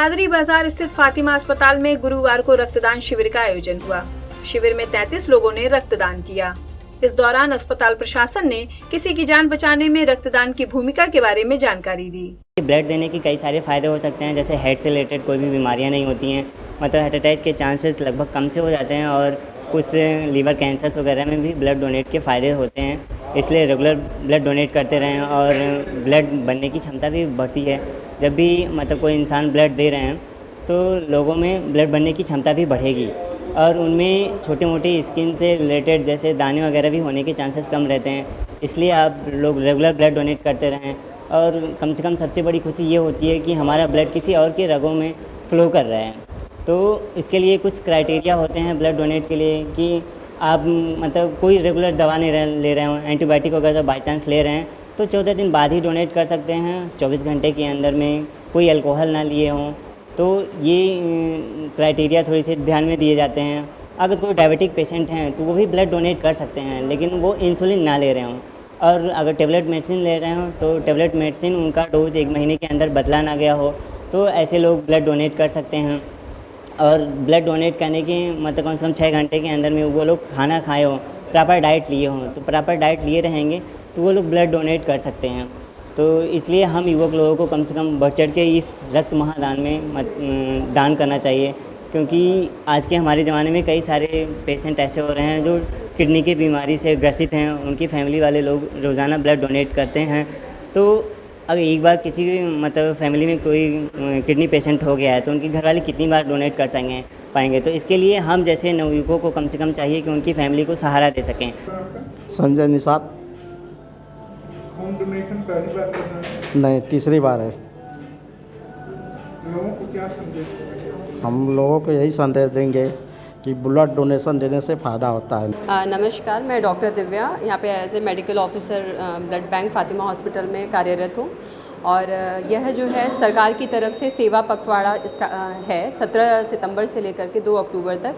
कादरी बाजार स्थित फातिमा अस्पताल में गुरुवार को रक्तदान शिविर का आयोजन हुआ। शिविर में 33 लोगों ने रक्तदान किया। इस दौरान अस्पताल प्रशासन ने किसी की जान बचाने में रक्तदान की भूमिका के बारे में जानकारी दी। ब्लड देने के कई सारे फ़ायदे हो सकते हैं, जैसे हार्ट से रिलेटेड कोई भी बीमारियां नहीं होती हैं, मतलब हार्ट अटैक के चांसेस लगभग कम से हो जाते हैं और कुछ लीवर कैंसर्स वगैरह में भी ब्लड डोनेट के फ़ायदे होते हैं। इसलिए रेगुलर ब्लड डोनेट करते रहें और ब्लड बनने की क्षमता भी बढ़ती है। जब भी मतलब कोई इंसान ब्लड दे रहे हैं तो लोगों में ब्लड बनने की क्षमता भी बढ़ेगी और उनमें छोटे मोटे स्किन से रिलेटेड जैसे दाने वगैरह भी होने के चांसेस कम रहते हैं। इसलिए आप लोग रेगुलर ब्लड डोनेट करते रहें और कम से कम सबसे बड़ी खुशी ये होती है कि हमारा ब्लड किसी और के रगों में फ़्लो कर रहा है। तो इसके लिए कुछ क्राइटेरिया होते हैं ब्लड डोनेट के लिए कि आप मतलब कोई रेगुलर दवा नहीं ले रहे हों, एंटीबायोटिक वगैरह बाई चांस ले रहे हैं तो 14 दिन बाद ही डोनेट कर सकते हैं। 24 घंटे के अंदर में कोई अल्कोहल ना लिए हों, तो ये क्राइटेरिया थोड़ी सी ध्यान में दिए जाते हैं। अगर कोई डायबिटिक पेशेंट हैं तो वो भी ब्लड डोनेट कर सकते हैं, लेकिन वो इंसुलिन ना ले रहे हों। और अगर टेबलेट मेडिसिन ले रहे हों तो टेबलेट मेडिसिन उनका डोज 1 महीने के अंदर बदला ना गया हो, तो ऐसे लोग ब्लड डोनेट कर सकते हैं। और ब्लड डोनेट करने के मतलब कम से कम 6 घंटे के अंदर में वो लोग खाना खाए हों, प्रॉपर डाइट लिए हों, तो प्रॉपर डाइट लिए रहेंगे तो वो लोग ब्लड डोनेट कर सकते हैं। तो इसलिए हम युवक लोगों को कम से कम बढ़ चढ़ के इस रक्त महादान में दान करना चाहिए, क्योंकि आज के हमारे ज़माने में कई सारे पेशेंट ऐसे हो रहे हैं जो किडनी की बीमारी से ग्रसित हैं। उनकी फैमिली वाले लोग रोज़ाना ब्लड डोनेट करते हैं। तो अगर एक बार किसी मतलब फैमिली में कोई किडनी पेशेंट हो गया है तो उनके घर वाले कितनी बार डोनेट कर पाएंगे। तो इसके लिए हम जैसे नवयुवकों को कम से कम चाहिए कि उनकी फैमिली को सहारा दे सकें। संजय निषाद। होम डोनेशन पहली बार कर रहे हैं? नहीं, तीसरी बार है। लोगों को क्या संदेश देंगे? हम लोगों को यही संदेश देंगे कि ब्लड डोनेशन देने से फ़ायदा होता है। नमस्कार, मैं डॉक्टर दिव्या यहाँ पे as a medical officer blood bank Fatima hospital में कार्यरत हूँ। और यह जो है सरकार की तरफ से सेवा पखवाड़ा है 17 सितंबर से लेकर के 2 अक्टूबर तक,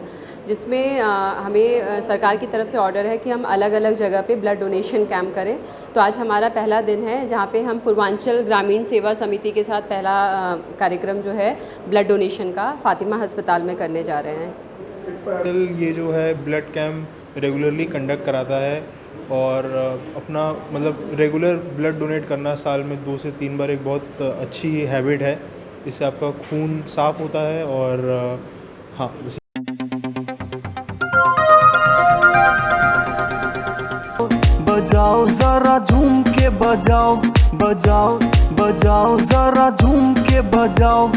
जिसमें हमें सरकार की तरफ से ऑर्डर है कि हम अलग अलग जगह पे ब्लड डोनेशन कैंप करें। तो आज हमारा पहला दिन है जहाँ पे हम पूर्वांचल ग्रामीण सेवा समिति के साथ पहला कार्यक्रम जो है ब्लड डोनेशन का फातिमा अस्पताल में करने जा रहे हैं। ये जो है ब्लड कैंप रेगुलरली कंडक्ट कराता है और अपना मतलब रेगुलर ब्लड डोनेट करना साल में 2 से 3 बार एक बहुत अच्छी हैबिट है। इससे आपका खून साफ़ होता है और हाँ। बजाओ जरा झूम के बजाओ, बजाओ बजाओ जरा झूम के बजाओ।